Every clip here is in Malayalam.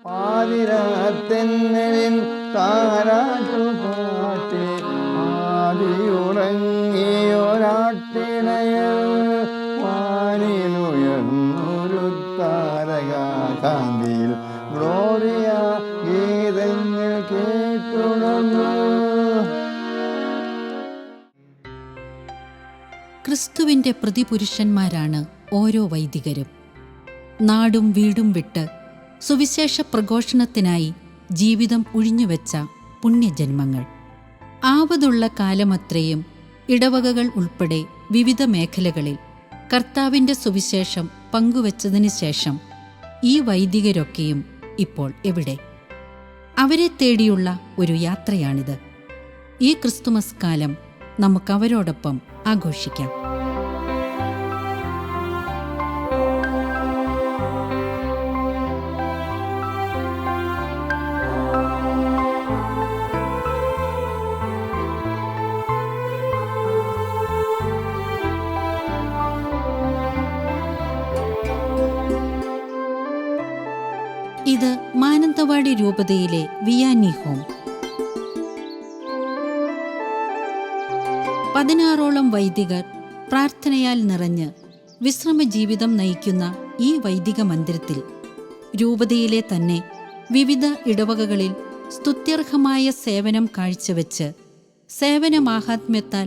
പാതിരാത്തെന്നലിൻ താരാട്ടുപാട്ടി ആദിയുറങ്ങിയൊരാട്ടിടയ വാനിലുയർന്നൊരു താരകാന്തിയിൽ ഗ്ലോറിയ ഗീതങ്ങൾ കേട്ടുണർന്നു. ക്രിസ്തുവിൻ്റെ പ്രതിപുരുഷന്മാരാണ് ഓരോ വൈദികരും. നാടും വീടും വിട്ട് സുവിശേഷ പ്രഘോഷണത്തിനായി ജീവിതം ഉഴിഞ്ഞുവെച്ച പുണ്യജന്മങ്ങൾ. ആവതുള്ള കാലമത്രയും ഇടവകകൾ ഉൾപ്പെടെ വിവിധ മേഖലകളിൽ കർത്താവിൻ്റെ സുവിശേഷം പങ്കുവച്ചതിന് ശേഷം ഈ വൈദികരൊക്കെയും ഇപ്പോൾ എവിടെ? അവരെ തേടിയുള്ള ഒരു യാത്രയാണിത്. ഈ ക്രിസ്തുമസ് കാലം നമുക്കവരോടൊപ്പം ആഘോഷിക്കാം. ഇത് മാനന്തവാടി രൂപതയിലെ വിയാനി ഹോം. 16ഓളം വൈദികർ പ്രാർത്ഥനയാൽ നിറഞ്ഞ് വിശ്രമജീവിതം നയിക്കുന്ന ഈ വൈദിക മന്ദിരത്തിൽ രൂപതയിലെ തന്നെ വിവിധ ഇടവകകളിൽ സ്തുത്യർഹമായ സേവനം കാഴ്ചവെച്ച് സേവനമാഹാത്മ്യത്താൽ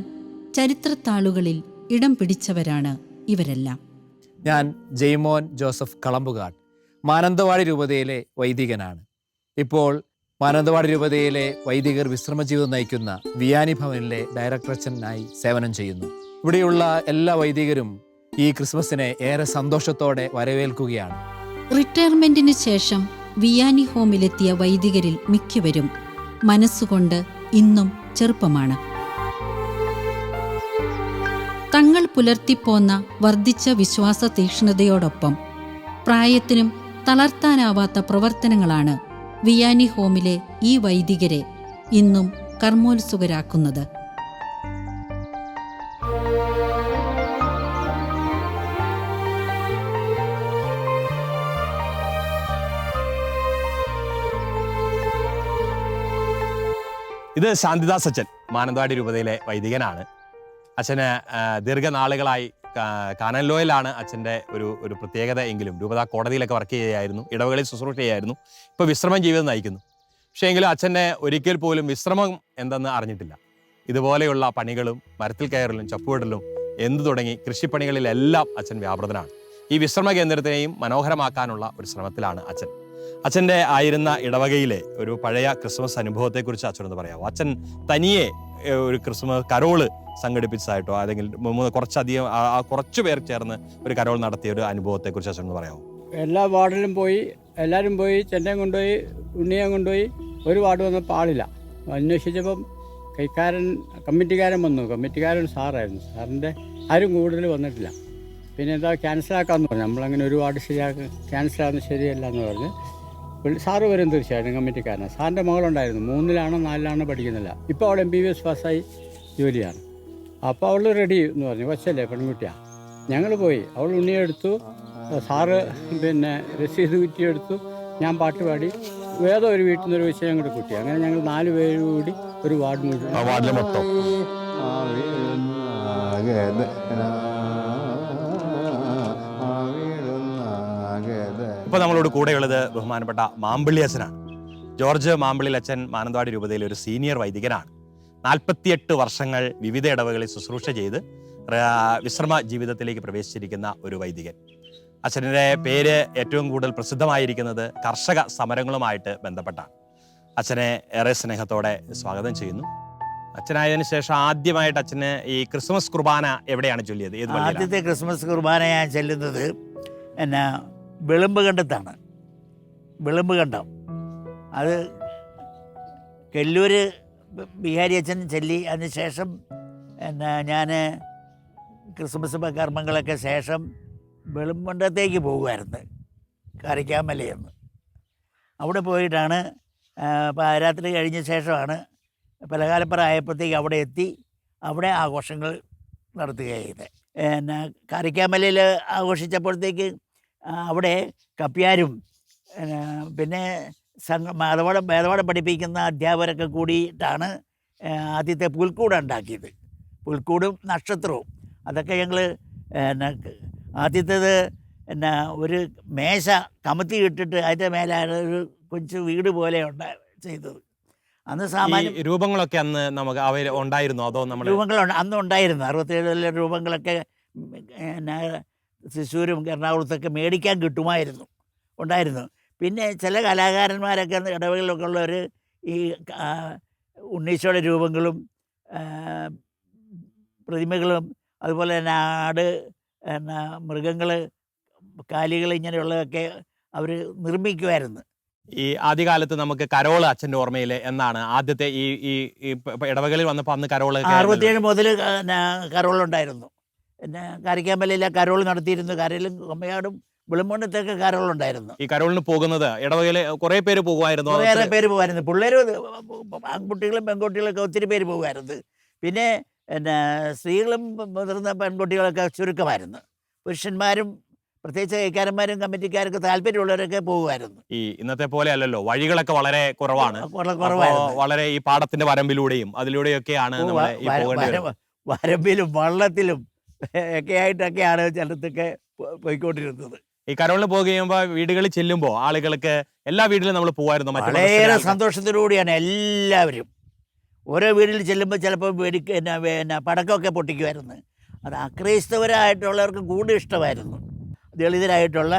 ചരിത്രത്താളുകളിൽ ഇടം പിടിച്ചവരാണ് ഇവരെല്ലാം. ഞാൻ ജെയ്മോൻ ജോസഫ് കളമ്പുകാട്, മാനന്തവാടി രൂപതയിലെ വൈദികനാണ്. ഇപ്പോൾ മാനന്തവാടി രൂപതയിലെ വൈദികർ വിശ്രമജീവിതം നയിക്കുന്ന വിയാനി ഭവനിലെ ഡയറക്ടർ അച്ഛനായി സേവനം ചെയ്യുന്നു. ഇവിടെയുള്ള എല്ലാ വൈദികരും ഈ ക്രിസ്മസിനെ ഏറെ സന്തോഷത്തോടെ വരവേൽക്കുകയാണ്. റിട്ടയർമെന്റിന് ശേഷം വിയാനി ഹോമിലെത്തിയ വൈദികരിൽ മിക്കവരും മനസ്സുകൊണ്ട് ഇന്നും ചെറുപ്പമാണ്. തങ്ങൾ പുലർത്തിപ്പോന്ന വർദ്ധിച്ച വിശ്വാസ തീക്ഷ്ണതയോടൊപ്പം പ്രായത്തിനും തളർത്താനാവാത്ത പ്രവർത്തനങ്ങളാണ് വിയാനി ഹോമിലെ ഈ വൈദികരെ ഇന്നും കർമ്മോത്സുകരാക്കുന്നത്. ഇത് ശാന്തിദാസ് അച്ഛൻ, മാനന്തവാടി രൂപതയിലെ വൈദികനാണ്. അച്ഛന് ദീർഘനാളുകളായി കാനലോയിലാണ് അച്ഛൻ്റെ ഒരു പ്രത്യേകത എങ്കിലും രൂപതാ കോടതിയിലൊക്കെ വർക്ക് ചെയ്യുകയായിരുന്നു, ഇടവകളിൽ ശുശ്രൂഷ ചെയ്യായിരുന്നു. ഇപ്പോൾ വിശ്രമം ജീവിതം നയിക്കുന്നു. പക്ഷേ എങ്കിലും അച്ഛനെ ഒരിക്കൽ പോലും വിശ്രമം എന്തെന്ന് അറിഞ്ഞിട്ടില്ല. ഇതുപോലെയുള്ള പണികളും മരത്തിൽ കയറലും ചപ്പുവിടലും എന്തു തുടങ്ങി കൃഷിപ്പണികളിലെല്ലാം അച്ഛൻ വ്യാപൃതനാണ്. ഈ വിശ്രമ കേന്ദ്രത്തിനെയും മനോഹരമാക്കാനുള്ള ഒരു ശ്രമത്തിലാണ് അച്ഛൻ. അച്ഛൻ്റെ ആയിരുന്ന ഇടവകയിലെ ഒരു പഴയ ക്രിസ്മസ് അനുഭവത്തെക്കുറിച്ച് അച്ഛനൊന്ന് പറയാമോ? അച്ഛൻ തനിയെ ഒരു ക്രിസ്മസ് കരോള് സംഘടിപ്പിച്ചതായിട്ടോ അല്ലെങ്കിൽ കുറച്ചു പേർ ചേർന്ന് ഒരു കരോൾ നടത്തിയ ഒരു അനുഭവത്തെക്കുറിച്ച് അച്ഛനൊന്ന് പറയാമോ? എല്ലാ വാർഡിലും പോയി, എല്ലാവരും പോയി, ചെന്നൈയും കൊണ്ടുപോയി, ഉണ്ണിയും കൊണ്ടുപോയി. ഒരു വാർഡ് വന്നപ്പോൾ ആളില്ല. അന്വേഷിച്ചപ്പം കമ്മിറ്റിക്കാരൻ വന്നു. കമ്മിറ്റിക്കാരൻ സാറായിരുന്നു. സാറിൻ്റെ ആരും കൂടുതൽ വന്നിട്ടില്ല. പിന്നെ എന്താ ക്യാൻസലാക്കാമെന്ന് പറഞ്ഞു. നമ്മളങ്ങനെ ഒരു വാർഡ് ക്യാൻസലാകുന്നത് ശരിയല്ല എന്ന് പറഞ്ഞ് സാറ് വരും തീർച്ചയായിട്ടും. കമ്മിറ്റിക്കാരനാണ്. സാറിൻ്റെ മകളുണ്ടായിരുന്നു, 3-ലാണോ 4-ലാണോ പഠിക്കുന്നില്ല. ഇപ്പോൾ അവൾ MBBS പാസ്സായി ജോലിയാണ്. അപ്പോൾ അവൾ റെഡി എന്ന് പറഞ്ഞു. കൊച്ചല്ലേ, പെൺകുട്ടിയാണ്. ഞങ്ങൾ പോയി. അവൾ ഉണ്ണിയെടുത്തു, സാറ് പിന്നെ രസീത് കുറ്റിയെടുത്തു, ഞാൻ പാട്ട് പാടി, വേറെ ഒരു വീട്ടിൽ നിന്നൊരു വിഷയം കൂടെ കുട്ടി. അങ്ങനെ ഞങ്ങൾ 4 പേര് കൂടി ഒരു വാർഡിൽ മൊത്തം. ഇപ്പോൾ നമ്മളോട് കൂടെയുള്ളത് ബഹുമാനപ്പെട്ട മാമ്പിള്ളി അച്ഛനാണ്. ജോർജ് മാമ്പിള്ളി അച്ഛൻ മാനന്തവാടി രൂപതയിലെ ഒരു സീനിയർ വൈദികനാണ്. 48 വർഷങ്ങൾ വിവിധ ഇടവകളിൽ ശുശ്രൂഷ ചെയ്ത് വിശ്രമ ജീവിതത്തിലേക്ക് പ്രവേശിച്ചിരിക്കുന്ന ഒരു വൈദികൻ. അച്ഛൻ്റെ പേര് ഏറ്റവും കൂടുതൽ പ്രസിദ്ധമായിരിക്കുന്നത് കർഷക സമരങ്ങളുമായിട്ട് ബന്ധപ്പെട്ടാണ്. അച്ഛനെ ഏറെ സ്നേഹത്തോടെ സ്വാഗതം ചെയ്യുന്നു. അച്ഛനായതിനു ശേഷം ആദ്യമായിട്ട് അച്ഛന് ഈ ക്രിസ്മസ് കുർബാന എവിടെയാണ് ചൊല്ലിയത്? ആദ്യത്തെ ക്രിസ്മസ് കുർബാന ഞാൻ ചെല്ലുന്നത് വെളുമ്പുകണ്ടത്താണ്. വെളുമ്പുകണ്ടം അത് കെല്ലൂര് ബിഹാരി അച്ഛൻ ചൊല്ലി. അതിനുശേഷം ഞാൻ ക്രിസ്മസ് കർമ്മങ്ങളൊക്കെ ശേഷം വെളുമ്പണ്ടത്തേക്ക് പോകുമായിരുന്നു, കാരിക്കാമലയെന്ന്. അവിടെ പോയിട്ടാണ് രാത്രി കഴിഞ്ഞ ശേഷമാണ് പലകാലപ്പുറം ആയപ്പോഴത്തേക്ക് അവിടെ എത്തി അവിടെ ആഘോഷങ്ങൾ നടത്തുകയായത്. കാരിക്കാമലയിൽ ആഘോഷിച്ചപ്പോഴത്തേക്ക് അവിടെ കപ്പ്യാരും പിന്നെ വേദപാഠം പഠിപ്പിക്കുന്ന അധ്യാപകരൊക്കെ കൂടിയിട്ടാണ് ആദ്യത്തെ പുൽക്കൂട് ഉണ്ടാക്കിയത്. പുൽക്കൂടും നക്ഷത്രവും അതൊക്കെ ഞങ്ങൾ ആദ്യത്തേത് ഒരു മേശ കമത്തി ഇട്ടിട്ട് അതിൻ്റെ മേലാണ് ഒരു കൊച്ചു വീട് പോലെ ചെയ്തത്. അന്ന് സാമാന്യം രൂപങ്ങളൊക്കെ അന്ന് നമുക്ക് അവർ ഉണ്ടായിരുന്നു, അതോ നമ്മുടെ രൂപങ്ങൾ അന്ന് ഉണ്ടായിരുന്നു. 67 രൂപങ്ങളൊക്കെ തൃശ്ശൂരും എറണാകുളത്തൊക്കെ മേടിക്കാൻ ഉണ്ടായിരുന്നു. പിന്നെ ചില കലാകാരന്മാരൊക്കെ ഇടവകളിലൊക്കെ ഉള്ളവർ ഈ ഉണ്ണീശോയുടെ രൂപങ്ങളും പ്രതിമകളും അതുപോലെ തന്നെ ആട്, മൃഗങ്ങൾ, കാലികൾ ഇങ്ങനെയുള്ളതൊക്കെ അവർ നിർമ്മിക്കുമായിരുന്നു. ഈ ആദ്യകാലത്ത് നമുക്ക് കരോള് അച്ഛൻ്റെ ഓർമ്മയിൽ എന്നാണ് ആദ്യത്തെ ഈ ഇടവകളിൽ വന്നപ്പോൾ അന്ന് കരോള് 67 മുതൽ കരോളുണ്ടായിരുന്നു. പിന്നെ കാരിക്കാമ്പലയിലെ കരോൾ നടത്തിയിരുന്നു. കരയിലും കൊമ്മയാടും വിളുമ്പുണ്ടത്തൊക്കെ കരോളുണ്ടായിരുന്നു. ഈ കരോളിന് പോകുന്നത് ഇടവകയിൽ കുറേ പേര് പോകുമായിരുന്നു, കുറേയേറെ പേര് പോകുമായിരുന്നു. പിള്ളേരും ആൺകുട്ടികളും പെൺകുട്ടികളൊക്കെ ഒത്തിരി പേര് പോകുമായിരുന്നു. പിന്നെ സ്ത്രീകളും മുതിർന്ന പെൺകുട്ടികളൊക്കെ ചുരുക്കമായിരുന്നു. പുരുഷന്മാരും പ്രത്യേകിച്ച് കൈക്കാരന്മാരും കമ്മിറ്റിക്കാരൊക്കെ താല്പര്യമുള്ളവരൊക്കെ പോകുമായിരുന്നു. ഈ ഇന്നത്തെ പോലെ അല്ലല്ലോ, വഴികളൊക്കെ വളരെ കുറവാണ്. വളരെ ഈ പാടത്തിന്റെ വരമ്പിലൂടെയും അതിലൂടെയൊക്കെയാണ് വരമ്പിലും വള്ളത്തിലും ഒക്കെ ആയിട്ടൊക്കെയാണ് ചിലത്തൊക്കെ പോയിക്കൊണ്ടിരുന്നത്. ഈ കരോളിന് പോകുമ്പോൾ വീടുകളിൽ ചെല്ലുമ്പോൾ ആളുകൾക്ക് എല്ലാ വീട്ടിലും നമ്മൾ പോകുമായിരുന്നു. വളരെ സന്തോഷത്തോടുകൂടിയാണ് എല്ലാവരും. ഓരോ വീട്ടിൽ ചെല്ലുമ്പോൾ ചിലപ്പോൾ പടക്കമൊക്കെ പൊട്ടിക്കുമായിരുന്നു. അത് അക്രൈസ്തവരായിട്ടുള്ളവർക്ക് കൂടുതൽ ഇഷ്ടമായിരുന്നു. ദളിതരായിട്ടുള്ള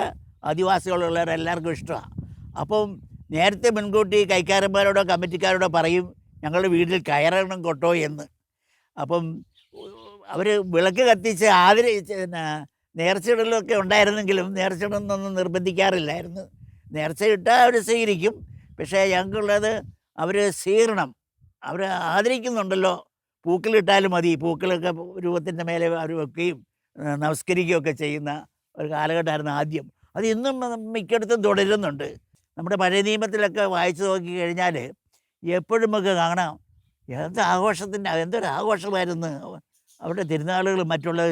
ആദിവാസികളുള്ളവരെല്ലാവർക്കും ഇഷ്ടമാണ്. അപ്പം നേരത്തെ മുൻകൂട്ടി കൈക്കാരന്മാരോടോ കമ്മിറ്റിക്കാരോടോ പറയും ഞങ്ങളുടെ വീട്ടിൽ കയറണം കൊട്ടോ എന്ന്. അപ്പം അവർ വിളക്ക് കത്തിച്ച് നേർച്ചയിടലൊക്കെ ഉണ്ടായിരുന്നെങ്കിലും നേർച്ചയിടൊന്നും നിർബന്ധിക്കാറില്ലായിരുന്നു. നേർച്ചയിട്ടാൽ അവർ സ്വീകരിക്കും. പക്ഷേ ഞങ്ങൾക്കുള്ളത് അവർ സ്വീകരണം, അവർ ആദരിക്കുന്നുണ്ടല്ലോ, പൂക്കളിട്ടാലും മതി. പൂക്കളൊക്കെ രൂപത്തിൻ്റെ മേലെ അവർ വെക്കുകയും നമസ്കരിക്കുകയൊക്കെ ചെയ്യുന്ന ഒരു കാലഘട്ടമായിരുന്നു ആദ്യം. അത് ഇന്നും മിക്കയിടത്തും തുടരുന്നുണ്ട്. നമ്മുടെ പഴയ നിയമത്തിലൊക്കെ വായിച്ചു നോക്കി കഴിഞ്ഞാൽ എപ്പോഴും നമുക്ക് കാണാം എന്തൊരു ആഘോഷമായിരുന്നു. അവിടെ തിരുനാളുകളും മറ്റുള്ള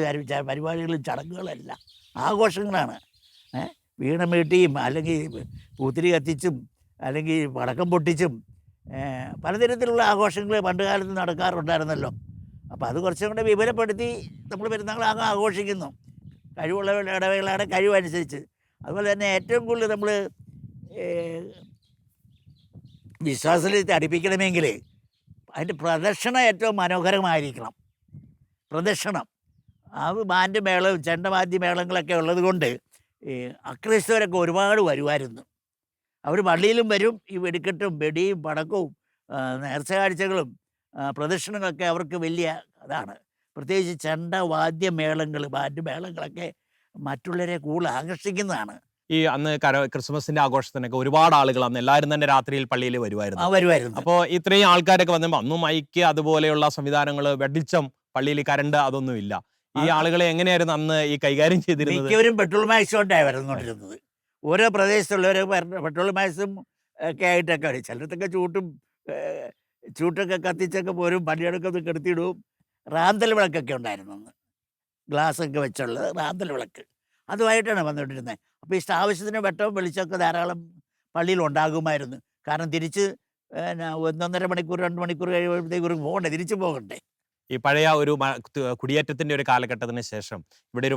പരിപാടികളും ചടങ്ങുകളെല്ലാം ആഘോഷങ്ങളാണ്. വീണ മീട്ടിയും അല്ലെങ്കിൽ പൂത്തിരി കത്തിച്ചും അല്ലെങ്കിൽ പടക്കം പൊട്ടിച്ചും പലതരത്തിലുള്ള ആഘോഷങ്ങൾ പണ്ട് കാലത്ത് നടക്കാറുണ്ടായിരുന്നല്ലോ. അപ്പോൾ അത് കുറച്ചും കൂടെ വിപുലപ്പെടുത്തി നമ്മൾ പെരുന്നാൾ ആഘോഷിക്കുന്നു. കഴിവുള്ള ഇടവകളാണ് കഴിവനുസരിച്ച്. അതുപോലെ തന്നെ ഏറ്റവും കൂടുതൽ നമ്മൾ വിശ്വാസത്തിൽ അടുപ്പിക്കണമെങ്കിൽ അതിൻ്റെ പ്രദക്ഷിണം ഏറ്റവും മനോഹരമായിരിക്കണം. പ്രദക്ഷിണം ബാൻഡ് മേളവും ചെണ്ടവാദ്യ മേളങ്ങളൊക്കെ ഉള്ളത് കൊണ്ട് അക്രൈസ്തവരൊക്കെ ഒരുപാട് വരുമായിരുന്നു. അവർ പള്ളിയിലും വരും. ഈ വെടിക്കെട്ടും വെടിയും പടക്കവും നേർച്ച കാഴ്ചകളും പ്രദക്ഷിണങ്ങളൊക്കെ അവർക്ക് വലിയ അതാണ്. പ്രത്യേകിച്ച് ചെണ്ട വാദ്യ മേളങ്ങൾ, ബാൻഡ് മേളങ്ങളൊക്കെ മറ്റുള്ളവരെ കൂടുതൽ ആകർഷിക്കുന്നതാണ്. ഈ അന്ന് ക്രിസ്മസിന്റെ ആഘോഷത്തിനൊക്കെ ഒരുപാട് ആളുകൾ അന്ന് എല്ലാവരും തന്നെ രാത്രിയിൽ പള്ളിയിൽ വരുമായിരുന്നു. അപ്പോൾ ഇത്രയും ആൾക്കാരൊക്കെ വന്നപ്പോൾ അന്നും മൈക്ക് അതുപോലെയുള്ള സംവിധാനങ്ങൾ, വെളിച്ചം, പള്ളിയിൽ കരണ്ട് അതൊന്നും ഇല്ല. ഈ ആളുകളെ എങ്ങനെയായിരുന്നു അന്ന് ഈ കൈകാര്യം ചെയ്തിരുന്നത്? മിക്കവരും പെട്രോൾ മാക്സോണ്ടായി വരുന്നുകൊണ്ടിരുന്നത്. ഓരോ പ്രദേശത്തുള്ളവർ പെട്രോൾ മാക്സും ഒക്കെ ആയിട്ടൊക്കെ വരും. ചിലർക്കൊക്കെ ചൂട്ടൊക്കെ കത്തിച്ചൊക്കെ പോരും. പള്ളിയടക്കൊക്കെ കെടുത്തിയിടും. റാന്തൽ വിളക്കൊക്കെ ഉണ്ടായിരുന്നു അന്ന്, ഗ്ലാസ്സൊക്കെ വെച്ചുള്ളത് റാന്തൽ വിളക്ക്. അതുമായിട്ടാണ് വന്നുകൊണ്ടിരുന്നത്. അപ്പോൾ ഈ ആവശ്യത്തിന് വെട്ടവും വെളിച്ചമൊക്കെ ധാരാളം പള്ളിയിൽ ഉണ്ടാകുമായിരുന്നു. കാരണം തിരിച്ച് 1.5 മണിക്കൂർ 2 മണിക്കൂർ കഴിയുമ്പോഴത്തേക്ക് പോകണ്ടേ, തിരിച്ചു പോകണ്ടേ. ഈ പഴയ ഒരു കുടിയേറ്റത്തിന്റെ ഒരു കാലഘട്ടത്തിന് ശേഷം ഇവിടെ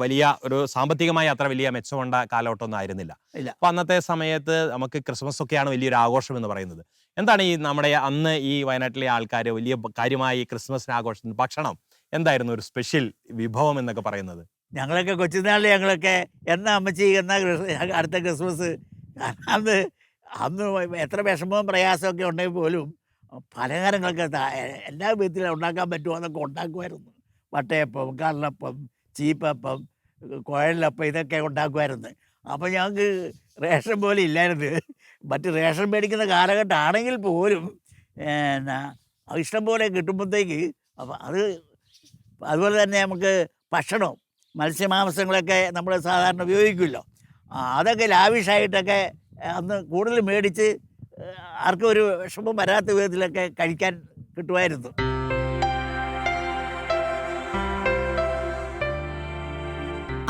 ഒരു സാമ്പത്തികമായി അത്ര വലിയ മെച്ചമുണ്ട കാലഘട്ടമൊന്നും ആയിരുന്നില്ല. അപ്പൊ അന്നത്തെ സമയത്ത് നമുക്ക് ക്രിസ്മസ് ഒക്കെയാണ് വലിയൊരു ആഘോഷം എന്ന് പറയുന്നത്. എന്താണ് ഈ നമ്മുടെ അന്ന് ഈ വയനാട്ടിലെ ആൾക്കാർ വലിയ കാര്യമായി ക്രിസ്മസിന് ആഘോഷത്തിന് ഭക്ഷണം എന്തായിരുന്നു ഒരു സ്പെഷ്യൽ വിഭവം എന്നൊക്കെ പറയുന്നത്? ഞങ്ങളൊക്കെ കൊച്ചുനാളിൽ ഞങ്ങളൊക്കെ എന്നാ അമ്മച്ചി എന്നാ അടുത്ത ക്രിസ്മസ്. അന്ന് എത്ര വിഷമവും പ്രയാസമൊക്കെ ഉണ്ടെങ്കിൽ പോലും പലഹാരങ്ങളൊക്കെ എല്ലാ വിധത്തിലും ഉണ്ടാക്കാൻ പറ്റുമോ എന്നൊക്കെ ഉണ്ടാക്കുമായിരുന്നു. വട്ടയപ്പം, കള്ളപ്പം, ചീപ്പപ്പം, കുഴലപ്പം ഇതൊക്കെ ഉണ്ടാക്കുമായിരുന്നു. അപ്പോൾ ഞങ്ങൾക്ക് റേഷൻ പോലെ ഇല്ലായിരുന്നു. മറ്റ് റേഷൻ മേടിക്കുന്ന കാലഘട്ടം ആണെങ്കിൽ പോലും ഇഷ്ടം പോലെ കിട്ടുമ്പോഴത്തേക്ക് അപ്പോൾ അതുപോലെ തന്നെ നമുക്ക് ഭക്ഷണം, മത്സ്യമാംസങ്ങളൊക്കെ നമ്മൾ സാധാരണ ഉപയോഗിക്കുമല്ലോ, അതൊക്കെ ലാവിഷായിട്ടൊക്കെ അന്ന് കൂടുതൽ മേടിച്ച് ആർക്കും ഒരു വിഷമം വരാത്ത വിധത്തിലൊക്കെ കഴിക്കാൻ കിട്ടുമായിരുന്നു.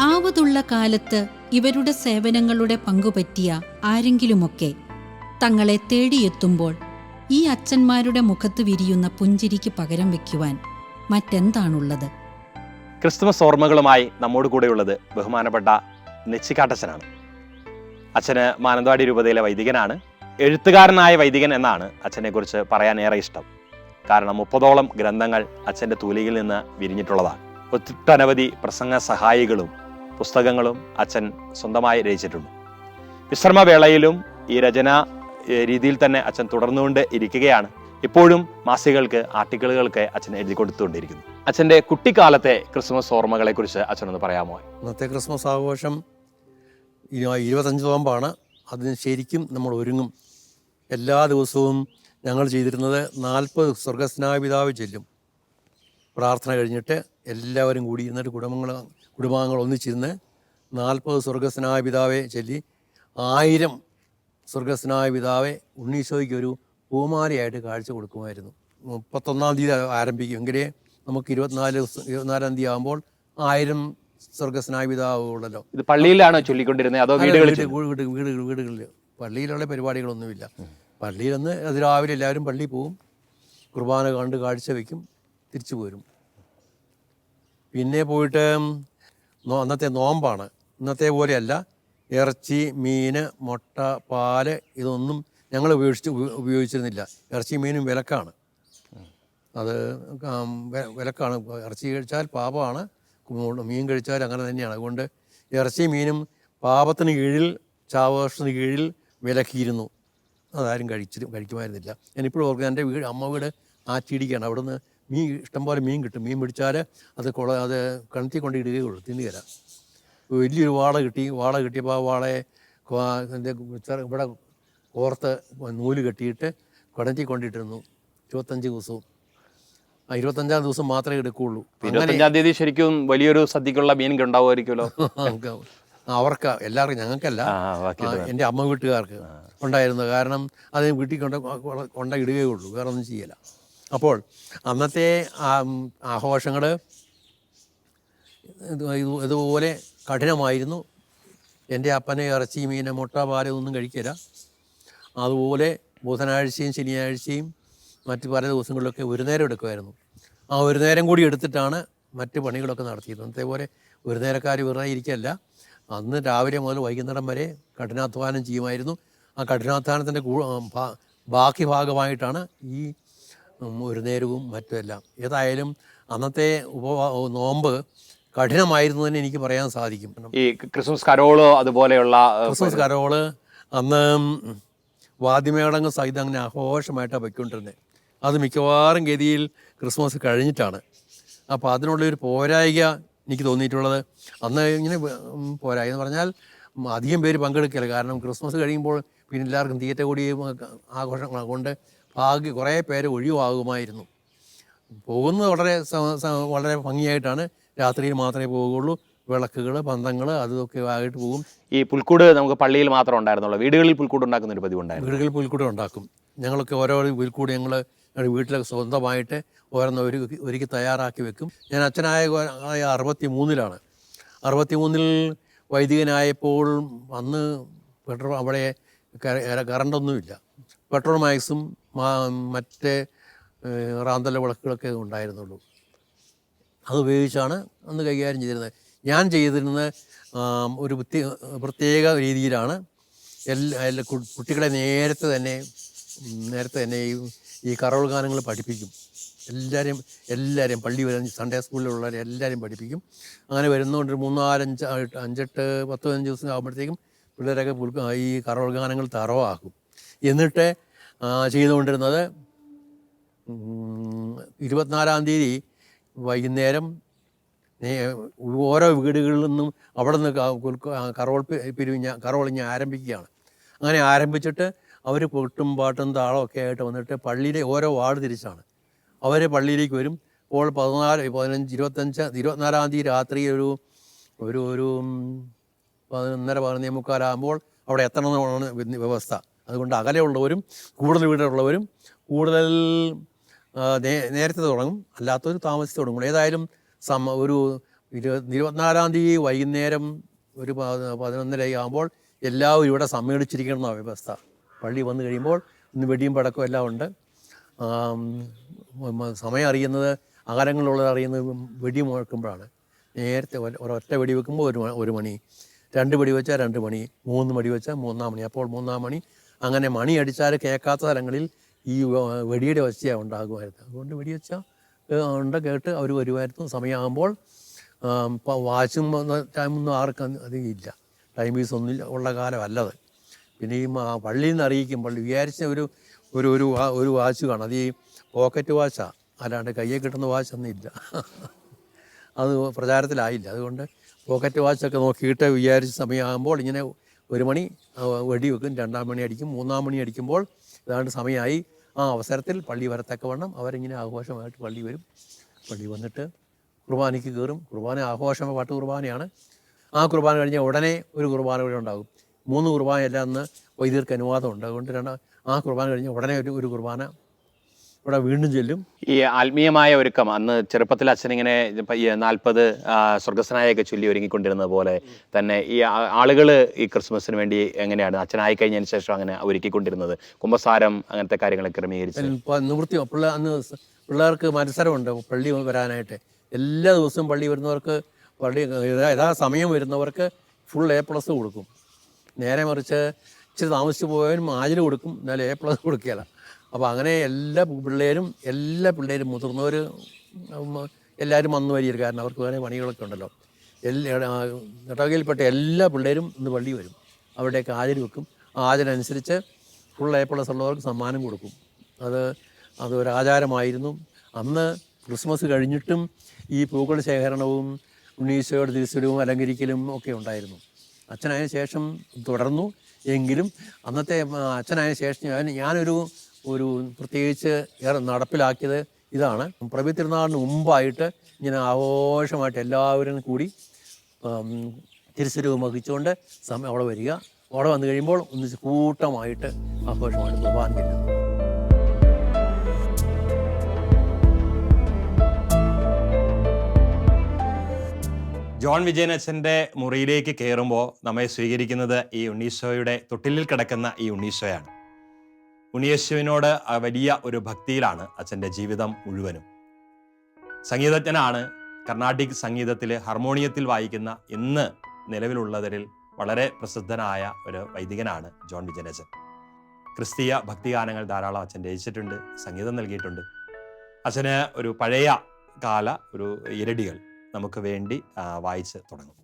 ആ ആവതുള്ള കാലത്ത് ഇവരുടെ സേവനങ്ങളുടെ പങ്കുപറ്റിയ ആരെങ്കിലുമൊക്കെ തങ്ങളെ തേടിയെത്തുമ്പോൾ ഈ അച്ഛന്മാരുടെ മുഖത്ത് വിരിയുന്ന പുഞ്ചിരിക്ക് പകരം വയ്ക്കുവാൻ മറ്റെന്താണുള്ളത്? ക്രിസ്തുമസ് ഓർമ്മകളുമായി നമ്മോട് കൂടെയുള്ളത് ബഹുമാനപ്പെട്ട നെച്ചിക്കാട്ടച്ഛനാണ്. അച്ഛന് മാനന്തവാടി രൂപതയിലെ വൈദികനാണ്. എഴുത്തുകാരനായ വൈദികൻ എന്നാണ് അച്ഛനെക്കുറിച്ച് പറയാൻ ഏറെ ഇഷ്ടം. കാരണം 30ഓളം ഗ്രന്ഥങ്ങൾ അച്ഛൻ്റെ തൂലികയിൽ നിന്ന് വിരിഞ്ഞിട്ടുള്ളതാണ്. ഒട്ടനവധി പ്രസംഗ സഹായികളും പുസ്തകങ്ങളും അച്ഛൻ സ്വന്തമായി രചിച്ചിട്ടുണ്ട്. വിശ്രമവേളയിലും ഈ രചന രീതിയിൽ തന്നെ അച്ഛൻ തുടർന്നുകൊണ്ട് ഇരിക്കുകയാണ്. ഇപ്പോഴും മാസികകൾക്ക്, ആർട്ടിക്കിളുകൾക്ക് അച്ഛൻ എഴുതി കൊടുത്തുകൊണ്ടിരിക്കുന്നു. അച്ഛൻ്റെ കുട്ടിക്കാലത്തെ ക്രിസ്മസ് ഓർമ്മകളെ കുറിച്ച് അച്ഛനൊന്ന് പറയാമോ? ഇന്നത്തെ ക്രിസ്മസ് ആഘോഷം 25 നോമ്പാണ്. അതിന് ശരിക്കും നമ്മൾ ഒരുങ്ങും. എല്ലാ ദിവസവും ഞങ്ങൾ ചെയ്തിരുന്നത് 40 സ്വർഗസ്നാപിതാവ് ചെല്ലും. പ്രാർത്ഥന കഴിഞ്ഞിട്ട് എല്ലാവരും കൂടി ഇരുന്നിട്ട് കുടുംബാംഗങ്ങൾ ഒന്നിച്ചിരുന്ന് 40 സ്വർഗസ്നാപിതാവെ ചൊല്ലി 1000 സ്വർഗസ്നാപിതാവെ ഉണ്ണീശോയ്ക്ക് ഒരു പൂമാലയായിട്ട് കാഴ്ച കൊടുക്കുമായിരുന്നു. 31-ാം തീയതി ആരംഭിക്കും. എങ്കിലേ നമുക്ക് 24-ാം തീയതി ആകുമ്പോൾ 1000 സ്വർഗസ്നാപിതാവുള്ളല്ലോ. ഇത് പള്ളിയിലാണോ ചൊല്ലിക്കൊണ്ടിരുന്നത് അതോ വീടുകളിൽ? വീടുകളിൽ. പള്ളിയിലുള്ള പരിപാടികളൊന്നുമില്ല. പള്ളിയിലൊന്ന് അത് രാവിലെ എല്ലാവരും പള്ളിയിൽ പോവും, കുർബാന കണ്ട് കാഴ്ച വയ്ക്കും, തിരിച്ചു പോരും. പിന്നെ പോയിട്ട് അന്നത്തെ നോമ്പാണ്. ഇന്നത്തെ പോലെയല്ല. ഇറച്ചി, മീൻ, മുട്ട, പാല് ഇതൊന്നും ഞങ്ങൾ ഉപയോഗിച്ചിരുന്നില്ല. ഇറച്ചി മീനും വിലക്കാണ്. അത് വിലക്കാണ്. ഇറച്ചി കഴിച്ചാൽ പാപമാണ്, മീൻ കഴിച്ചാൽ അങ്ങനെ തന്നെയാണ്. അതുകൊണ്ട് ഇറച്ചി മീനും പാപത്തിന് കീഴിൽ, ചാവോഷത്തിന് കീഴിൽ വിലക്കിയിരുന്നു. അതാരും കഴിക്കുമായിരുന്നില്ല. ഞാനിപ്പോഴും ഓർക്കുന്നത് എൻ്റെ അമ്മ വീട് ആറ്റിയിടിക്കുകയാണ്. അവിടുന്ന് ഇഷ്ടംപോലെ മീൻ കിട്ടും. മീൻ പിടിച്ചാൽ അത് കിണറ്റി കൊണ്ട് ഇടുകയുള്ളൂ, തിന്നുകയില്ല. വലിയൊരു വാള കിട്ടിയപ്പോൾ ആ വാളയെ ഇവിടെ കോർത്ത് നൂല് കെട്ടിയിട്ട് കിണറ്റി കൊണ്ടിട്ടിരുന്നു 25 ദിവസവും. 25-ാം ദിവസം മാത്രമേ എടുക്കുകയുള്ളൂ. 25-ാം തീയതി ശരിക്കും വലിയൊരു സദ്യക്കുള്ള മീൻ ഉണ്ടാവുമായിരിക്കുമല്ലോ. അവർക്ക് എല്ലാവർക്കും, ഞങ്ങൾക്കല്ല, എൻ്റെ അമ്മ വീട്ടുകാർക്ക് ഉണ്ടായിരുന്നു. കാരണം അതിന് വീട്ടിൽ കൊണ്ടിടുകയേ ഉള്ളൂ, വേറെ ഒന്നും ചെയ്യില്ല. അപ്പോൾ അന്നത്തെ ആഘോഷങ്ങൾ ഇതുപോലെ കഠിനമായിരുന്നു. എൻ്റെ അപ്പനെ ഇറച്ചി, മീൻ, മുട്ട, പാല് ഒന്നും കഴിക്കില്ല. അതുപോലെ ബുധനാഴ്ചയും ശനിയാഴ്ചയും മറ്റ് പല ദിവസങ്ങളിലൊക്കെ ഒരു നേരം എടുക്കുമായിരുന്നു. ആ ഒരു നേരം കൂടി എടുത്തിട്ടാണ് മറ്റ് പണികളൊക്കെ നടത്തിയത്. അന്നത്തെ പോലെ ഒരു നേരക്കാർ വെറുതെ ഇരിക്കല്ല. അന്ന് രാവിലെ മുതൽ വൈകുന്നേരം വരെ കഠിനാധ്വാനം ചെയ്യുമായിരുന്നു. ആ കഠിനാധ്വാനത്തിൻ്റെ ബാക്കി ഭാഗമായിട്ടാണ് ഈ ഒരു നേരവും മറ്റുമെല്ലാം. ഏതായാലും അന്നത്തെ നോമ്പ് കഠിനമായിരുന്നു തന്നെ എനിക്ക് പറയാൻ സാധിക്കും. ഈ ക്രിസ്മസ് കരോളോ അതുപോലെയുള്ള ക്രിസ്മസ് കരോള് അന്ന് വാദ്യമേളങ്ങൾ സഹിതം അങ്ങനെ ആഘോഷമായിട്ടാണ് പൊയ്ക്കൊണ്ടിരുന്നത്. അത് മിക്കവാറും ഗതിയിൽ ക്രിസ്മസ് കഴിഞ്ഞിട്ടാണ്. അപ്പോൾ അതിനുള്ളൊരു പോരായിക എനിക്ക് തോന്നിയിട്ടുള്ളത് അന്ന് ഇങ്ങനെ പോരായി എന്ന് പറഞ്ഞാൽ അധികം പേര് പങ്കെടുക്കില്ല. കാരണം ക്രിസ്മസ് കഴിയുമ്പോൾ പിന്നെ എല്ലാവർക്കും തീറ്റ കൂടിയും ആഘോഷങ്ങൾ കൊണ്ട് കുറേ പേര് ഒഴിവാകുമായിരുന്നു. പോകുന്നത് വളരെ ഭംഗിയായിട്ടാണ്. രാത്രിയിൽ മാത്രമേ പോവുകയുള്ളൂ. വിളക്കുകൾ, പന്തങ്ങൾ അതൊക്കെ ആയിട്ട് പോകും. ഈ പുൽക്കൂട് നമുക്ക് പള്ളിയിൽ മാത്രം ഉണ്ടായിരുന്നുള്ളൂ. വീടുകളിൽ പുൽക്കൂട് ഉണ്ടാക്കുന്ന ഒരു പതിവ് ഉണ്ടായിരുന്നു. വീടുകളിൽ പുൽക്കൂട് ഉണ്ടാക്കും. ഞങ്ങളൊക്കെ ഓരോ പുൽക്കൂട് ഞങ്ങളുടെ വീട്ടിലൊക്കെ സ്വന്തമായിട്ട് ഓരോന്ന് ഒരുക്കി തയ്യാറാക്കി വെക്കും. ഞാൻ അച്ഛനായ 63-ലാണ്. 63-ൽ വൈദികനായപ്പോൾ അന്ന് അവിടെ കറണ്ടൊന്നുമില്ല. പെട്രോൾ മാക്സും മറ്റേ റാന്തല വിളക്കുകളൊക്കെ ഉണ്ടായിരുന്നുള്ളൂ. അത് ഉപയോഗിച്ചാണ് അന്ന് കൈകാര്യം ചെയ്തിരുന്നത്. ഞാൻ ചെയ്തിരുന്നത് ഒരു പ്രത്യേക രീതിയിലാണ്. എല്ലാ കുട്ടികളെ നേരത്തെ തന്നെ ഈ കരോൾ ഗാനങ്ങൾ പഠിപ്പിക്കും. എല്ലാവരെയും പള്ളി വരുന്ന സൺഡേ സ്കൂളിലുള്ളവരെ എല്ലാവരെയും പഠിപ്പിക്കും. അങ്ങനെ വരുന്നതുകൊണ്ട് 3, 4, 5, 8, 15 ദിവസം ആകുമ്പോഴത്തേക്കും പിള്ളേരൊക്കെ ഈ കരോൾ ഗാനങ്ങൾ തറവാക്കും. എന്നിട്ട് ചെയ്തുകൊണ്ടിരുന്നത് 24-ാം തീയതി വൈകുന്നേരം ഓരോ വീടുകളിൽ നിന്നും അവിടെ നിന്ന് കരോളിഞ്ഞ് ആരംഭിക്കുകയാണ്. അങ്ങനെ ആരംഭിച്ചിട്ട് അവർ പൊട്ടും പാട്ടും താളമൊക്കെ ആയിട്ട് വന്നിട്ട് പള്ളിയിലെ ഓരോ വാർഡ് തിരിച്ചാണ് അവർ പള്ളിയിലേക്ക് വരും. അപ്പോൾ 14, 15, 25, 24-ാം തീയതി രാത്രി ഒരു 11:30, 11:45 അവിടെ എത്തണമെന്നാണ് വ്യവസ്ഥ. അതുകൊണ്ട് അകലെയുള്ളവരും കൂടുതൽ വീടുള്ളവരും കൂടുതൽ നേരത്തെ തുടങ്ങും, അല്ലാത്തവർ താമസിച്ച് തുടങ്ങും. ഏതായാലും ഒരു 24-ാം തീയതി വൈകുന്നേരം ഒരു 11:30 ആകുമ്പോൾ എല്ലാവരും ഇവിടെ സമ്മേളിച്ചിരിക്കണം എന്നാണ് വ്യവസ്ഥ. പള്ളി വന്നു കഴിയുമ്പോൾ ഇന്ന് വെടിയും പടക്കവും എല്ലാം ഉണ്ട്. സമയം അറിയുന്നത്, അകലങ്ങളുള്ളത് അറിയുന്നത് വെടി മുഴക്കുമ്പോഴാണ്. നേരത്തെ ഒരൊറ്റ വെടി വെക്കുമ്പോൾ 1 മണി, 2 വെടി വെച്ചാൽ 2 മണി, 3 വെടി വെച്ചാൽ 3-ാം മണി. അപ്പോൾ 3-ാം മണി അങ്ങനെ മണി അടിച്ചാൽ കേൾക്കാത്ത സ്ഥലങ്ങളിൽ ഈ വെടിയുടെ ഒച്ചയാണ് ഉണ്ടാകുമായിരുന്നു. അതുകൊണ്ട് വെടി വെച്ചാൽ കേട്ട് അവർ വരുമായിരുന്നു. സമയമാകുമ്പോൾ വാച്ചും ടൈമൊന്നും ആർക്കും അധികം ഇല്ല, ടൈം പീസ് ഒന്നും ഉള്ള കാലമല്ലത്. പിന്നെ ഈ പള്ളിയിൽ നിന്ന് അറിയിക്കും, പള്ളി വിചാരിച്ച ഒരു വാച്ച് കാണും, അത് ഈ പോക്കറ്റ് വാച്ചാണ്, അല്ലാണ്ട് കയ്യിൽ കിട്ടുന്ന വാച്ചൊന്നും ഇല്ല. അത് പ്രചാരത്തിലായില്ല. അതുകൊണ്ട് പോക്കറ്റ് വാച്ചൊക്കെ നോക്കിയിട്ട് വിചാരിച്ച സമയമാകുമ്പോൾ ഇങ്ങനെ 1 മണി വെടി വെക്കും, 2-ാം മണി അടിക്കും, 3-ാം മണി അടിക്കുമ്പോൾ ഏതാണ്ട് സമയമായി. ആ അവസരത്തിൽ പള്ളി വരത്തക്കവണ്ണം അവരിങ്ങനെ ആഘോഷമായിട്ട് പള്ളി വരും. പള്ളി വന്നിട്ട് കുർബാനയ്ക്ക് കയറും. കുർബാന ആഘോഷമായ പാട്ട് കുർബാനയാണ്. ആ കുർബാന കഴിഞ്ഞാൽ ഉടനെ ഒരു കുർബാന കൂടെ ഉണ്ടാകും. 3 കുർബാനയെല്ലാം അന്ന് വൈദികർക്ക് അനുവാദമുണ്ട്. അതുകൊണ്ട് ആ കുർബാന കഴിഞ്ഞാൽ ഉടനെ ഒരു കുർബാന ഇവിടെ വീണ്ടും ചെല്ലും. ഈ ആത്മീയമായ ഒരുക്കം അന്ന് ചെറുപ്പത്തിൽ അച്ഛനിങ്ങനെ 40 സ്വർഗസ്നായൊക്കെ ചൊല്ലി ഒരുങ്ങിക്കൊണ്ടിരുന്നത് പോലെ തന്നെ ഈ ആളുകൾ ഈ ക്രിസ്മസിന് വേണ്ടി എങ്ങനെയാണ് അച്ഛനായി കഴിഞ്ഞതിന് ശേഷം അങ്ങനെ ഒരുക്കിക്കൊണ്ടിരുന്നത്? കുമ്പസാരം അങ്ങനത്തെ കാര്യങ്ങളൊക്കെ ക്രമീകരിച്ച് നിവൃത്തി അന്ന് പിള്ളേർക്ക് മത്സരമുണ്ട് പള്ളി വരാനായിട്ട്. എല്ലാ ദിവസവും പള്ളി വരുന്നവർക്ക്, പള്ളി സമയം വരുന്നവർക്ക് ഫുൾ A+ കൊടുക്കും. നേരെ മറിച്ച് ഇച്ചിരി താമസിച്ച് പോയവനും ആജിൽ കൊടുക്കും, എന്നാലും A+ കൊടുക്കുകയില്ല. അപ്പോൾ അങ്ങനെ എല്ലാ പിള്ളേരും മുതിർന്നവർ എല്ലാവരും വന്നു വരികയാണ്. കാരണം അവർക്ക് വേറെ പണികളൊക്കെ ഉണ്ടല്ലോ. ഇടവകയിൽപ്പെട്ട എല്ലാ പിള്ളേരും ഇന്ന് പള്ളി വരും. അവിടെയൊക്കെ ആചരി വെക്കും. ആ ആചരനുസരിച്ച് ഫുൾ A+ ഉള്ളവർക്ക് സമ്മാനം കൊടുക്കും. അതൊരാചാരമായിരുന്നു. അന്ന് ക്രിസ്മസ് കഴിഞ്ഞിട്ടും ഈ പൂക്കൾ ശേഖരണവും ഉണ്ണീശോയുടെ തിരുസ്വരവും അലങ്കരിക്കലും ഒക്കെ ഉണ്ടായിരുന്നു. അച്ഛനായ ശേഷം തുടർന്നു. എങ്കിലും അന്നത്തെ അച്ഛനായ ശേഷം ഞാനൊരു പ്രത്യേകിച്ച് നടപ്പിലാക്കിയത് ഇതാണ്. പ്രഭു തിരുനാളിന് മുമ്പായിട്ട് ഇങ്ങനെ ആഘോഷമായിട്ട് എല്ലാവരും കൂടി തിരുസ്വരൂപം വഹിച്ചുകൊണ്ട് അവിടെ വരിക. അവിടെ വന്നു കഴിയുമ്പോൾ ഒന്നിച്ച് കൂട്ടമായിട്ട് ആഘോഷമായിട്ട് കുർബാന ചെല്ലുന്നു. ജോൺ വിജയൻ അച്ഛൻ്റെ മുറിയിലേക്ക് കയറുമ്പോൾ നമ്മെ സ്വീകരിക്കുന്നത് ഈ ഉണ്ണീശോയുടെ തൊട്ടിലിൽ കിടക്കുന്ന ഈ ഉണ്ണീശോയാണ്. ഉണ്ണിയേശുവിനോട് വലിയ ഒരു ഭക്തിയിലാണ് അച്ഛൻ്റെ ജീവിതം മുഴുവനും. സംഗീതജ്ഞനാണ്. കർണാട്ടിക് സംഗീതത്തിൽ ഹാർമോണിയത്തിൽ വായിക്കുന്ന ഇന്ന് നിലവിലുള്ളവരിൽ വളരെ പ്രസിദ്ധനായ ഒരു വൈദികനാണ് ജോൺ വിജയൻ അച്ഛൻ. ക്രിസ്തീയ ഭക്തിഗാനങ്ങൾ ധാരാളം അച്ഛൻ രചിച്ചിട്ടുണ്ട്, സംഗീതം നൽകിയിട്ടുണ്ട്. അച്ഛന് ഒരു പഴയ കാല ഇരടികൾ നമുക്ക് വേണ്ടി വായിച്ച് തുടങ്ങും.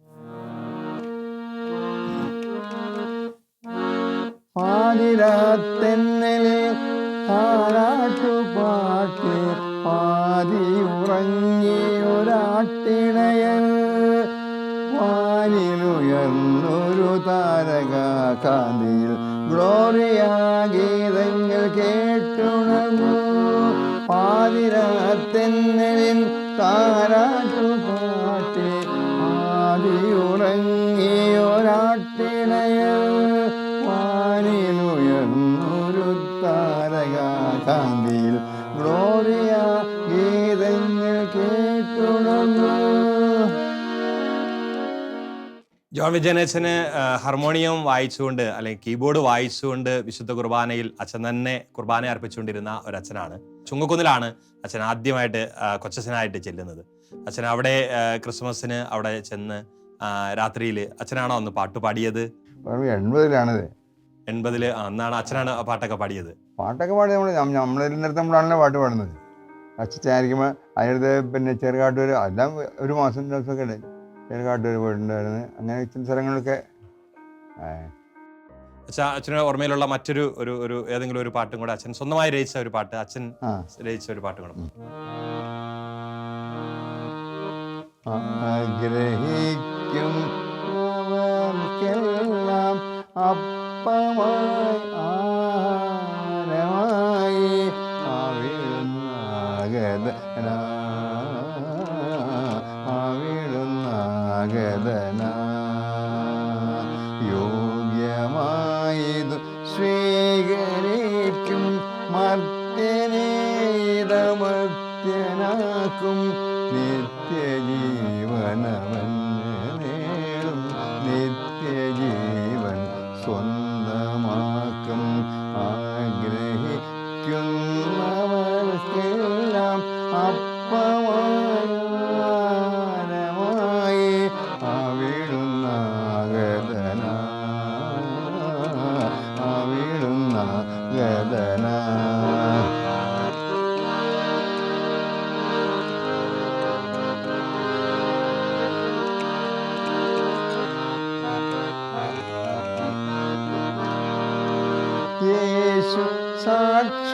പാതിരാത്തെന്നലിൽ താരാട്ടുപാട്ട് പാതി ഉറങ്ങിയൊരാട്ടിണയൻ വാനിലുയർന്നൊരു താരകാന്തിയിൽ ഗ്ലോറിയ ഗീതങ്ങൾ കേട്ടുണർന്നു. പാതിരാത്തെന്നലിൽ താരാട്ടുപാട്ട് പാതി ഉറങ്ങിയൊരാട്ടിണയൻ വാനിലുയർന്നൊരു താരകാന്തിയിൽ ഗ്ലോറിയ ഗീതങ്ങൾ കേട്ടുണർന്നു. ജോൺ വിജയൻ അച്ഛന് ഹാർമോണിയം വായിച്ചുകൊണ്ട് അല്ലെങ്കിൽ കീബോർഡ് വായിച്ചുകൊണ്ട് വിശുദ്ധ കുർബാനയിൽ അച്ഛൻ തന്നെ കുർബാന അർപ്പിച്ചുകൊണ്ടിരുന്ന ഒരു അച്ഛനാണ്. ചുങ്കക്കുന്നിലാണ് അച്ഛൻ ആദ്യമായിട്ട് കൊച്ചച്ഛനായിട്ട് ചെല്ലുന്നത്. അച്ഛൻ അവിടെ ക്രിസ്മസിന് അവിടെ ചെന്ന് രാത്രിയിൽ അച്ഛനാണോ അന്ന് പാട്ട് പാടിയത്? 80-ലാണിത്. 80-ല് അന്നാണ് അച്ഛനാണ് പാട്ടൊക്കെ പാടിയത്. പാട്ടൊക്കെ പാടി നമ്മളിരുന്നിടത്തുമ്പോഴാണല്ലോ പാട്ട് പാടുന്നത്. അച്ഛനായിരിക്കുമ്പോൾ അതിനടുത്ത് പിന്നെ ചെറുകാട്ടൂർ എല്ലാം ഒരു മാസം ദിവസമൊക്കെ ഉണ്ട്. ചെറുകാട്ടൂർ പോയിട്ടുണ്ടായിരുന്നു. അങ്ങനെ ചില സ്ഥലങ്ങളൊക്കെ. അച്ഛന് ഓർമ്മയിലുള്ള മറ്റൊരു ഏതെങ്കിലും ഒരു പാട്ടും കൂടെ അച്ഛൻ സ്വന്തമായി രചിച്ച ഒരു പാട്ട്, അച്ഛൻ രചിച്ച ഒരു പാട്ടും കൂടെ. ആഗ്രഹിക്കും അവർക്കെല്ലാം അപ്പമായി ആരമായി അവിടുന്നാഗതന യോഗ്യമായതു സ്വീകരിക്കും മർത്യനേതമർത്യനാക്കും നിത്യജീവന ആഗ്രഹിക്കുന്നവർക്കും ആഗ്രഹിക്കുന്നവർക്കെല്ലാം അപ്പമാനമായി അവിടുന്നാഗതന അവിടുന്നാഗതന. യേശു സാക്ഷാദൈവരൂപം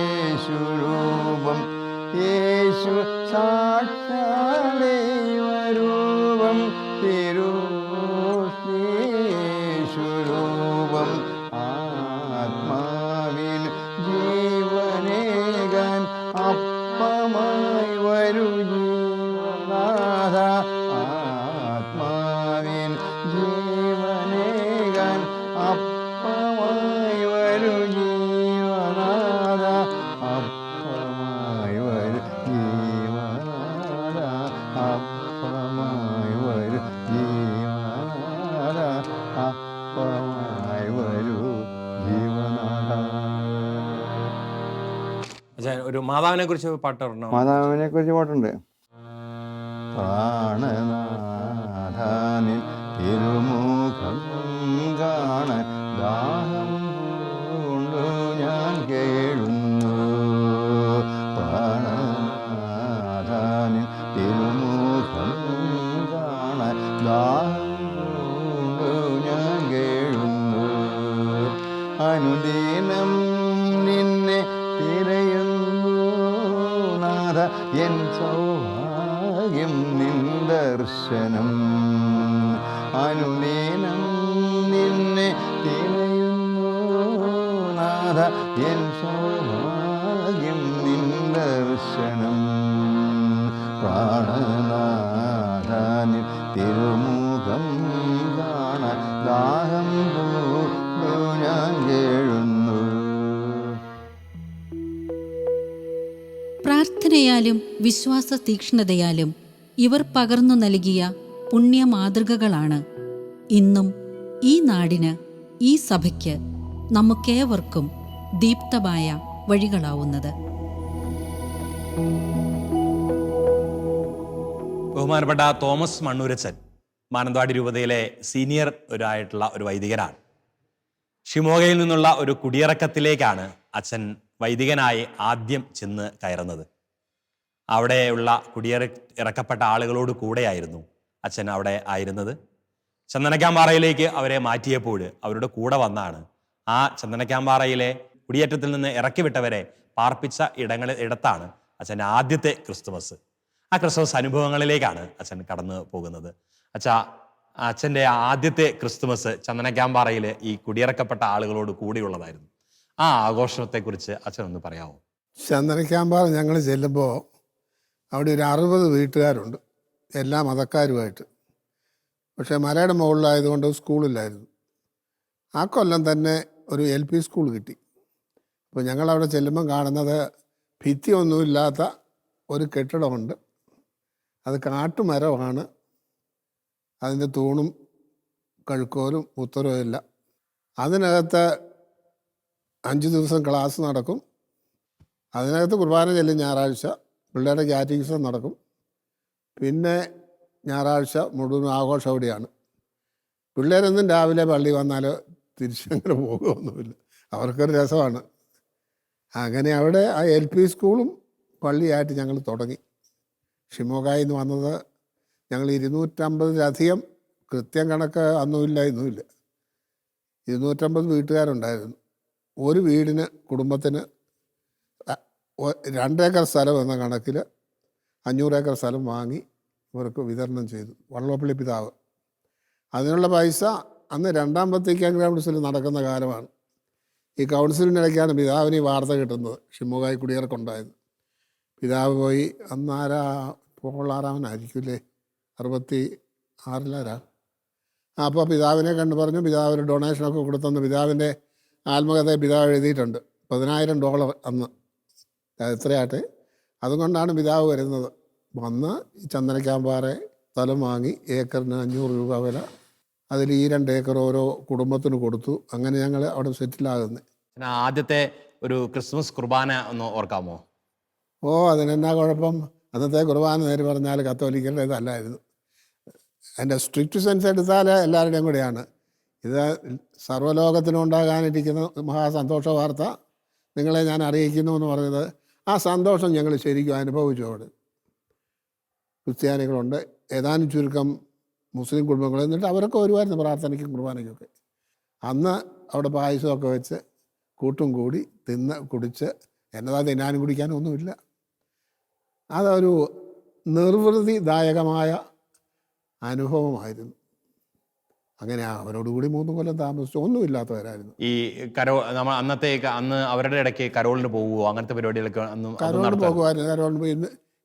യേശുരൂപം യേശു സാക്ഷാദൈവരൂപം യേശുരൂപം ആത്മാവിൽ ജീവനേകാൻ അപ്പമായി വരൂ ജീവനാഥ. ആത്മാവിൻ ജീവനേകാൻ അപ്പമായി വരൂ ജീവനാഥ. അപ്പമായി വരൂ ജീവനാഥ. അപ്പമായി വരൂ ജീവനാഥ. അപ്പമായി വരൂ ജീവനാഥ. അച്ഛൻ ഒരു മാതാവിനെ കുറിച്ച് പാട്ട് പറഞ്ഞു. മാതാവിനെ കുറിച്ച് പാട്ടുണ്ട്. പ്രാണനാഥാനിൽ തിരുമുഖം കാണാൻ ദാഹം പൂണ്ടു ഞാൻ കേഴുന്നു. പ്രാണനാഥാനിൽ തിരുമുഖം കാണാൻ ദാഹം പൂണ്ടു ഞാൻ കേഴുന്നു. അനുദിനം നിന്നെ തിരയുന്നു നാഥ, എൻ സൗഭാഗ്യം നിൻ ദർശനം. അനുദിനം നിന്നെ തിരയുന്നു നാഥ, എൻ സൗഭാഗ്യം നിൻ ദർശനം. പ്രാണനാഥാനിൽ തിരുമുഖം കാണാൻ ദാഹം പൂണ്ടു ഞാൻ കേഴുന്നു. പ്രാർത്ഥനയാലും വിശ്വാസ തീക്ഷ്ണതയാലും ഇവർ പകർന്നു നൽകിയ പുണ്യമാതൃകകളാണ് ഇന്നും ഈ നാടിന്, ഈ സഭയ്ക്ക്, നമുക്കേവർക്കും ദീപ്തമായ വഴികളാവുന്നത്. ബഹുമാനപ്പെട്ട തോമസ് മണ്ണൂരച്ചൻ മാനന്തവാടി രൂപതയിലെ സീനിയർ ആയിട്ടുള്ള ഒരു വൈദികനാണ്. ഷിമോഗയിൽ നിന്നുള്ള ഒരു കുടിയിറക്കത്തിലേക്കാണ് അച്ഛൻ വൈദികനായി ആദ്യം ചെന്ന് കയറുന്നത്. അവിടെയുള്ള ഇറക്കപ്പെട്ട ആളുകളോട് കൂടെയായിരുന്നു അച്ഛൻ അവിടെ ആയിരുന്നത്. ചന്ദനക്കാമ്പാറയിലേക്ക് അവരെ മാറ്റിയപ്പോൾ അവരുടെ കൂടെ വന്നാണ് ആ ചന്ദനക്കാമ്പാറയിലെ കുടിയേറ്റത്തിൽ നിന്ന് ഇറക്കിവിട്ടവരെ പാർപ്പിച്ച ഇടത്താണ് അച്ഛൻ്റെ ആദ്യത്തെ ക്രിസ്തുമസ്. ആ ക്രിസ്തുമസ് അനുഭവങ്ങളിലേക്കാണ് അച്ഛൻ കടന്നു പോകുന്നത്. അച്ഛൻ്റെ ആദ്യത്തെ ക്രിസ്തുമസ് ചന്ദനക്കാമ്പാറയിൽ ഈ കുടിയിറക്കപ്പെട്ട ആളുകളോട് കൂടിയുള്ളതായിരുന്നു. ആ ആഘോഷത്തെക്കുറിച്ച് അച്ഛൻ ഒന്ന് പറയാമോ? ചന്ദനക്കാമ്പാറ ഞങ്ങൾ ചെല്ലുമ്പോൾ അവിടെ ഒരു 60 വീട്ടുകാരുണ്ട്, എല്ലാ മതക്കാരുമായിട്ട്. പക്ഷേ മലയുടെ മുകളിലായതുകൊണ്ട് സ്കൂളില്ലായിരുന്നു. ആ കൊല്ലം തന്നെ ഒരു LP സ്കൂൾ കിട്ടി. അപ്പോൾ ഞങ്ങളവിടെ ചെല്ലുമ്പം കാണുന്നത് ഭിത്തിയൊന്നുമില്ലാത്ത ഒരു കെട്ടിടമുണ്ട്. അത് കാട്ടുമരമാണ്. അതിൻ്റെ തൂണും കഴുക്കോലും ഉത്തരവും ഇല്ല. അതിനകത്ത് 5 ദിവസം ക്ലാസ് നടക്കും. അതിനകത്ത് കുർബാന ചെല്ലും ഞായറാഴ്ച. പിള്ളേരുടെ കാറ്റഗിസം നടക്കും. പിന്നെ ഞായറാഴ്ച മുഴുവൻ ആഘോഷം അവിടെയാണ്. പിള്ളേരൊന്നും രാവിലെ പള്ളി വന്നാൽ തിരിച്ചങ്ങനെ പോകുകയൊന്നുമില്ല. അവർക്കൊരു രസമാണ്. അങ്ങനെ അവിടെ ആ LP സ്കൂളും പള്ളിയായിട്ട് ഞങ്ങൾ തുടങ്ങി. ഷിമോഗായിൽ നിന്ന് വന്നത് ഞങ്ങൾ 250-ലധികം, കൃത്യം കണക്ക് അന്നുമില്ല ഇന്നുമില്ല, 250 വീട്ടുകാരുണ്ടായിരുന്നു. ഒരു വീടിന്, കുടുംബത്തിന് 2 ഏക്കർ സ്ഥലം എന്ന കണക്കിൽ 500 ഏക്കർ സ്ഥലം വാങ്ങി ഇവർക്ക് വിതരണം ചെയ്തു. വള്ളപ്പള്ളി പിതാവ് അതിനുള്ള പൈസ അന്ന് 2ാം വത്തിക്കാൻ കൗൺസിൽ നടക്കുന്ന കാലമാണ്. ഈ കൗൺസിലിനിടയ്ക്കാണ് പിതാവിന് ഈ വാർത്ത കിട്ടുന്നത് ഷിമോഗായി കുടിയിറക്കുണ്ടായത്. പിതാവ് പോയി, അന്ന് ആരാ, ഇപ്പോൾ 6-ാമനായിരിക്കില്ലേ, 66-ലാരാ. അപ്പോൾ പിതാവിനെ കണ്ടു പറഞ്ഞു. പിതാവ് ഒരു ഡൊണേഷനൊക്കെ കൊടുത്തെന്ന് പിതാവിൻ്റെ ആത്മകഥ പിതാവ് എഴുതിയിട്ടുണ്ട്. $10,000 അന്ന്. എത്രയാട്ടെ, അതുകൊണ്ടാണ് പിതാവ് വരുന്നത്. വന്ന് ഈ ചന്ദനക്കാമ്പാറ സ്ഥലം വാങ്ങി ഏക്കറിന് 500 രൂപ വില. അതിൽ ഈ 2 ഏക്കർ ഓരോ കുടുംബത്തിന് കൊടുത്തു. അങ്ങനെ ഞങ്ങൾ അവിടെ സെറ്റിലാകുന്നത്. ആദ്യത്തെ ഒരു ക്രിസ്മസ് കുർബാന ഒന്ന് ഓർക്കാമോ? ഓ, അതിനെന്നാ കുഴപ്പം. അന്നത്തെ കുർബാന നേര് പറഞ്ഞാൽ കത്തോലിക്കരുടെ ഇതല്ലായിരുന്നു. അതിൻ്റെ സ്ട്രിക്റ്റ് സെൻസ് എടുത്താൽ എല്ലാവരുടെയും കൂടെയാണ്. ഇത് സർവ്വലോകത്തിനുണ്ടാകാനിരിക്കുന്ന മഹാസന്തോഷ വാർത്ത നിങ്ങളെ ഞാൻ അറിയിക്കുന്നു എന്ന് പറഞ്ഞത്, ആ സന്തോഷം ഞങ്ങൾ ശരിക്കും അനുഭവിച്ചു. അവിടെ ക്രിസ്ത്യാനികളുണ്ട്, ഏതാനും ചുരുക്കം മുസ്ലിം കുടുംബങ്ങൾ. എന്നിട്ട് അവരൊക്കെ വരുമായിരുന്നു പ്രാർത്ഥനയ്ക്കും കുർബാനയ്ക്കൊക്കെ. അന്ന് അവിടെ പായസമൊക്കെ വെച്ച് കൂട്ടും കൂടി തിന്ന് കുടിച്ച്, എന്നതാ തിന്നാനും കുടിക്കാനും ഒന്നുമില്ല. അതൊരു നിർവൃതിദായകമായ അനുഭവമായിരുന്നു. അങ്ങനെ അവരോടുകൂടി 3 കൊല്ലം താമസിച്ചു. ഒന്നുമില്ലാത്തവരായിരുന്നു. ഈ അന്ന് അവരുടെ ഇടയ്ക്ക് കരോളിന് പോകുമോ? അങ്ങനത്തെ പരിപാടികളൊക്കെ കരോളിന് പോകുമായിരുന്നു. കരോളിന് പോയി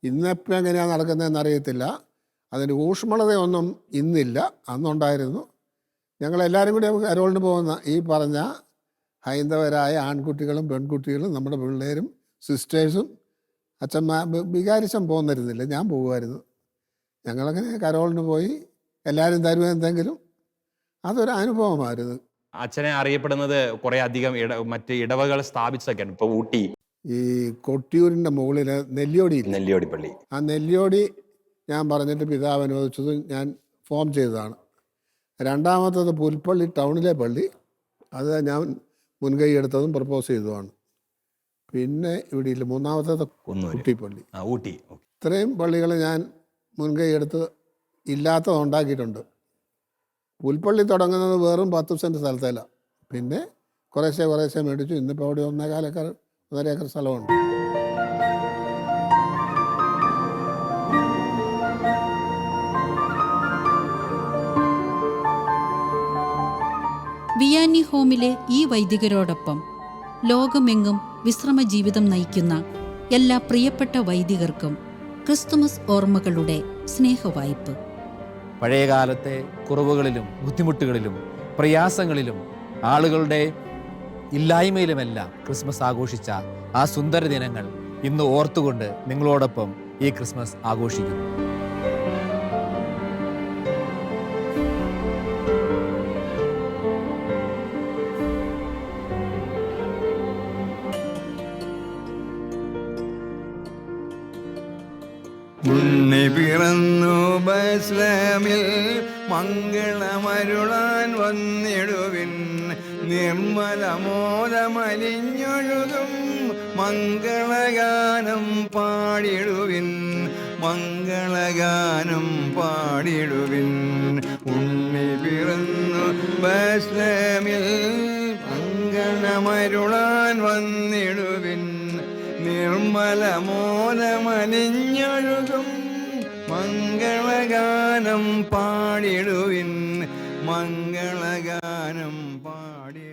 ഇന്നിപ്പോൾ എങ്ങനെയാണ് നടക്കുന്നതെന്ന് അറിയത്തില്ല. അതിൻ്റെ ഊഷ്മളതയൊന്നും ഇന്നില്ല, അന്നുണ്ടായിരുന്നു. ഞങ്ങളെല്ലാവരും കൂടി കരോളിന് പോകുന്ന ഈ പറഞ്ഞ ഹൈന്ദവരായ ആൺകുട്ടികളും പെൺകുട്ടികളും നമ്മുടെ പിള്ളേരും സിസ്റ്റേഴ്സും അച്ഛന്മാർ വികാരിച്ചം പോകുന്നിരുന്നില്ല, ഞാൻ പോകുമായിരുന്നു. ഞങ്ങളങ്ങനെ കരോളിന് പോയി എല്ലാവരും തരുമോ എന്തെങ്കിലും. അതൊരു അനുഭവമായിരുന്നു. അച്ഛനെ അറിയപ്പെടുന്നത് കുറേ അധികം മറ്റ് ഇടവകൾ സ്ഥാപിച്ചൊക്കെയാണ്. ഇപ്പോൾ ഊട്ടി, ഈ കൊട്ടിയൂരിൻ്റെ മുകളിൽ നെല്ലിയോടി പള്ളി, ആ നെല്ലിയോടി ഞാൻ പറഞ്ഞിട്ട് പിതാവ് അനുവദിച്ചത് ഞാൻ ഫോം ചെയ്തതാണ്. രണ്ടാമത്തത് പുൽപ്പള്ളി ടൗണിലെ പള്ളി, അത് ഞാൻ മുൻകൈ എടുത്തതും പ്രപ്പോസ് ചെയ്തതുമാണ്. പിന്നെ ഇവിടെ ഇല്ല. മൂന്നാമത്തത് കുട്ടിപ്പള്ളി, ഊട്ടി. ഇത്രയും പള്ളികൾ ഞാൻ മുൻകൈ എടുത്ത് ഇല്ലാത്തത് ഉണ്ടാക്കിയിട്ടുണ്ട്. പുൽപ്പള്ളി തുടങ്ങുന്നത് വെറും 10 സെൻറ്റ് സ്ഥലത്തല്ല. പിന്നെ കുറേശ്ശെ മേടിച്ചു. ഇന്നിപ്പോൾ അവിടെ 1.25 ഏക്കർ സ്ഥലമുണ്ട്. വിയാനി ഹോമിലെ ഈ വൈദികരോടൊപ്പം ലോകമെങ്ങും വിശ്രമ ജീവിതം നയിക്കുന്ന എല്ലാ പ്രിയപ്പെട്ട വൈദികർക്കും ക്രിസ്തുമസ് ഓർമ്മകളുടെ സ്നേഹവായ്പ്. പഴയകാലത്തെ കുറവുകളിലും ബുദ്ധിമുട്ടുകളിലും പ്രയാസങ്ങളിലും ആളുകളുടെ ഇല്ലായ്മയിലുമെല്ലാം ക്രിസ്മസ് ആഘോഷിച്ച ആ സുന്ദര ദിനങ്ങൾ ഇന്ന് ഓർത്തുകൊണ്ട് നിങ്ങളോടൊപ്പം ഈ ക്രിസ്മസ് ആഘോഷിക്കുന്നു. ഉണ്ണി പിറന്നു ബത്ലഹേമിൽ, മംഗളമരുളാൻ വന്നിടുവിൻ. നിർമ്മലമോദമലിഞ്ഞൊഴുകും മംഗളഗാനം പാടിടുവിൻ. മംഗളഗാനം പാടിടുവിൻ. ഉണ്ണി പിറന്നു ബത്ലഹേമിൽ, മംഗളമരുളാൻ വന്നിടുവിൻ. നിർമ്മലമോദമലിഞ്ഞൊഴുകും മംഗളഗാനം പാടിടുവിൻ. മംഗളഗാനം പാടി